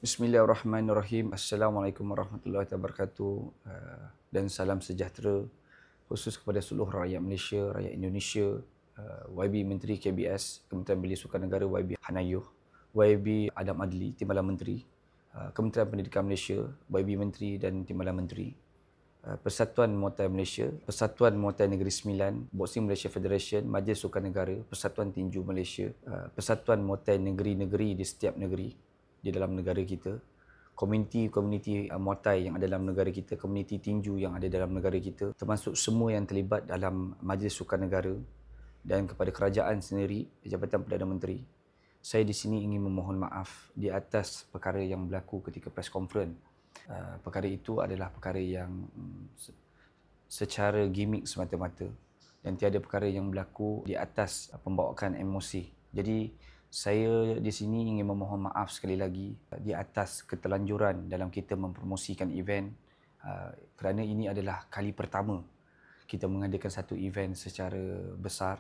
Bismillahirrahmanirrahim. Assalamualaikum warahmatullahi wabarakatuh. Dan salam sejahtera khusus kepada seluruh rakyat Malaysia, rakyat Indonesia, YB Menteri KBS, Kementerian Belia Sukan Negara YB Hanayuh, YB Adam Adli, Timbalan Menteri, Kementerian Pendidikan Malaysia, YB Menteri dan Timbalan Menteri, Persatuan Muay Thai Malaysia, Persatuan Muay Thai Negeri Sembilan, Boxing Malaysia Federation, Majlis Sukan Negara, Persatuan Tinju Malaysia, Persatuan Muay Thai negeri-negeri di setiap negeri di dalam negara kita, komuniti Muay Thai yang ada dalam negara kita, komuniti tinju yang ada dalam negara kita, termasuk semua yang terlibat dalam Majlis Sukan Negara dan kepada kerajaan sendiri, Jabatan Perdana Menteri. Saya di sini ingin memohon maaf di atas perkara yang berlaku ketika press conference. Perkara itu adalah perkara yang secara gimmick semata-mata dan tiada perkara yang berlaku di atas pembawaan emosi. Jadi saya di sini ingin memohon maaf sekali lagi di atas keterlanjuran dalam kita mempromosikan event, kerana ini adalah kali pertama kita mengadakan satu event secara besar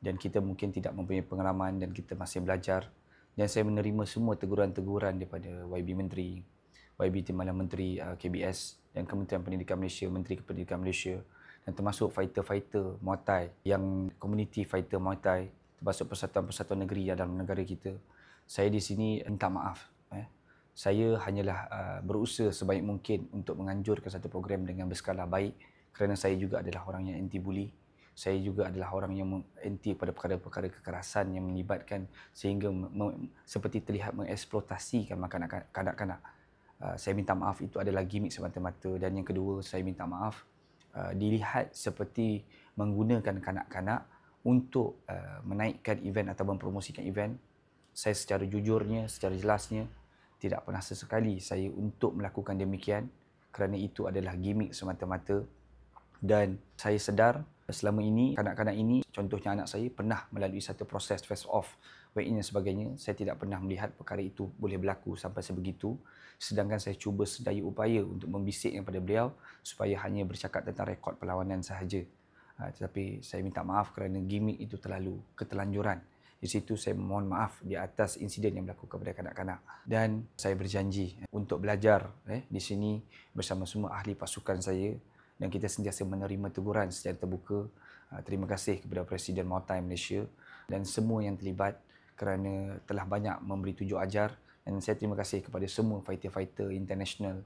dan kita mungkin tidak mempunyai pengalaman dan kita masih belajar, dan saya menerima semua teguran-teguran daripada YB Menteri, YB Timbalan Menteri KBS dan Kementerian Pendidikan Malaysia, Menteri Pendidikan Malaysia, dan termasuk fighter-fighter Muay Thai yang komuniti fighter Muay Thai, termasuk persatuan-persatuan negeri yang dalam negara kita. Saya di sini minta maaf. Saya hanyalah berusaha sebaik mungkin untuk menganjurkan satu program dengan berskala baik, kerana saya juga adalah orang yang anti bully. Saya juga adalah orang yang anti pada perkara-perkara kekerasan yang melibatkan sehingga seperti terlihat mengeksploitasikan kanak-kanak. Saya minta maaf, itu adalah gimmick semata-mata. Dan yang kedua, saya minta maaf dilihat seperti menggunakan kanak-kanak untuk menaikkan event atau mempromosikan event. Saya secara jujurnya, secara jelasnya, tidak pernah sesekali saya untuk melakukan demikian, kerana itu adalah gimmick semata-mata. Dan saya sedar selama ini, kanak-kanak ini, contohnya anak saya, pernah melalui satu proses face off, weigh-in dan sebagainya. Saya tidak pernah melihat perkara itu boleh berlaku sampai sebegitu. Sedangkan saya cuba sedaya upaya untuk membisikkan kepada beliau supaya hanya bercakap tentang rekod perlawanan sahaja. Tetapi saya minta maaf kerana gimmick itu terlalu keterlanjuran. Di situ saya mohon maaf di atas insiden yang berlaku kepada kanak-kanak. Dan saya berjanji untuk belajar di sini bersama semua ahli pasukan saya, dan kita sentiasa menerima teguran secara terbuka. Terima kasih kepada Presiden Muay Thai Malaysia dan semua yang terlibat kerana telah banyak memberi tunjuk ajar, dan saya terima kasih kepada semua fighter-fighter international,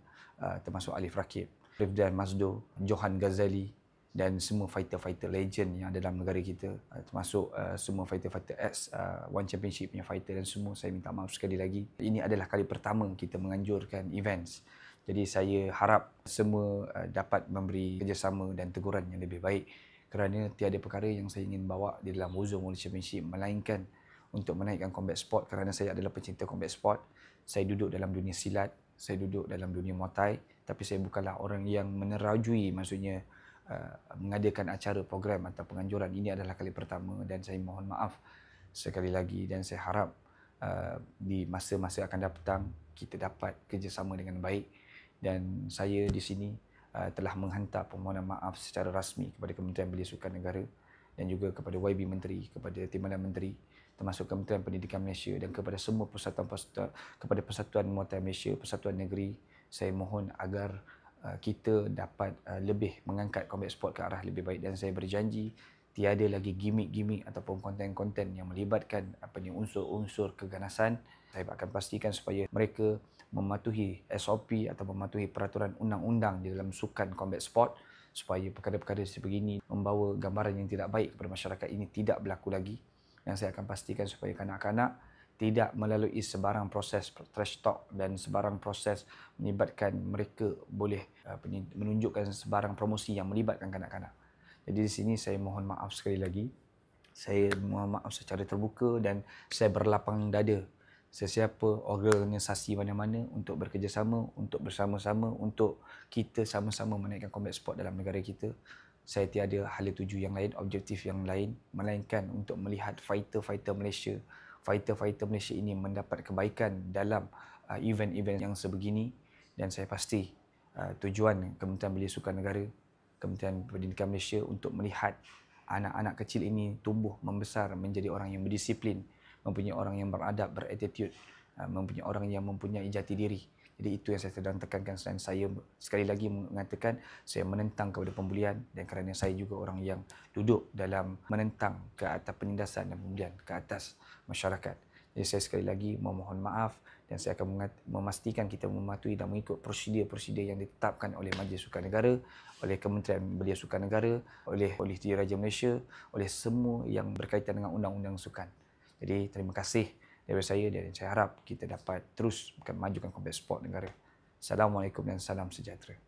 termasuk Alif Rakib, Rifdan Masdo, Johan Ghazali, dan semua fighter-fighter legend yang ada dalam negara kita, termasuk semua fighter-fighter One Championship punya fighter, dan semua saya minta maaf sekali lagi. Ini adalah kali pertama kita menganjurkan events. Jadi saya harap semua dapat memberi kerjasama dan teguran yang lebih baik, kerana tiada perkara yang saya ingin bawa di dalam Wuzu World Championship melainkan untuk menaikkan combat sport, kerana saya adalah pecinta combat sport. Saya duduk dalam dunia silat, saya duduk dalam dunia Muay Thai, tapi saya bukanlah orang yang menerajui, maksudnya mengadakan acara program atau penganjuran. Ini adalah kali pertama dan saya mohon maaf sekali lagi, dan saya harap di masa-masa akan datang kita dapat kerjasama dengan baik. Dan saya di sini telah menghantar permohonan maaf secara rasmi kepada Kementerian Belia Sukan Negara dan juga kepada YB Menteri, kepada Timbalan Menteri, termasuk Kementerian Pendidikan Malaysia, dan kepada semua persatuan-persatuan, kepada Persatuan Muay Thai Malaysia, Persatuan Negeri. Saya mohon agar kita dapat lebih mengangkat combat sport ke arah lebih baik, dan saya berjanji tiada lagi gimmick-gimmick ataupun konten-konten yang melibatkan unsur-unsur keganasan. Saya akan pastikan supaya mereka mematuhi SOP atau mematuhi peraturan undang-undang di dalam sukan combat sport, supaya perkara-perkara sebegini membawa gambaran yang tidak baik kepada masyarakat ini tidak berlaku lagi. Dan saya akan pastikan supaya kanak-kanak tidak melalui sebarang proses trash talk dan sebarang proses melibatkan mereka boleh menunjukkan sebarang promosi yang melibatkan kanak-kanak. Jadi di sini saya mohon maaf sekali lagi. Saya mohon maaf secara terbuka dan saya berlapang dada sesiapa organisasi mana-mana untuk bekerjasama, untuk bersama-sama, untuk kita sama-sama menaikkan combat sport dalam negara kita. Saya tiada hala tuju yang lain, objektif yang lain, melainkan untuk melihat fighter-fighter Malaysia ini mendapat kebaikan dalam event-event yang sebegini. Dan saya pasti tujuan Kementerian Belia Sukan Negara, Kementerian Pendidikan Malaysia untuk melihat anak-anak kecil ini tumbuh membesar menjadi orang yang berdisiplin, mempunyai orang yang beradab, berattitude, mempunyai orang yang mempunyai jati diri. Jadi itu yang saya sedang tekankan, dan saya sekali lagi mengatakan saya menentang kepada pembulian, dan kerana saya juga orang yang duduk dalam menentang ke atas penindasan dan pembulian ke atas masyarakat. Jadi saya sekali lagi memohon maaf, dan saya akan memastikan kita mematuhi dan mengikut prosedur-prosedur yang ditetapkan oleh Majlis Sukan Negara, oleh Kementerian Belia Sukan Negara, oleh Polis Diraja Malaysia, oleh semua yang berkaitan dengan undang-undang sukan. Jadi terima kasih daripada saya, dan saya harap kita dapat terus majukan kompleks sport negara. Assalamualaikum dan salam sejahtera.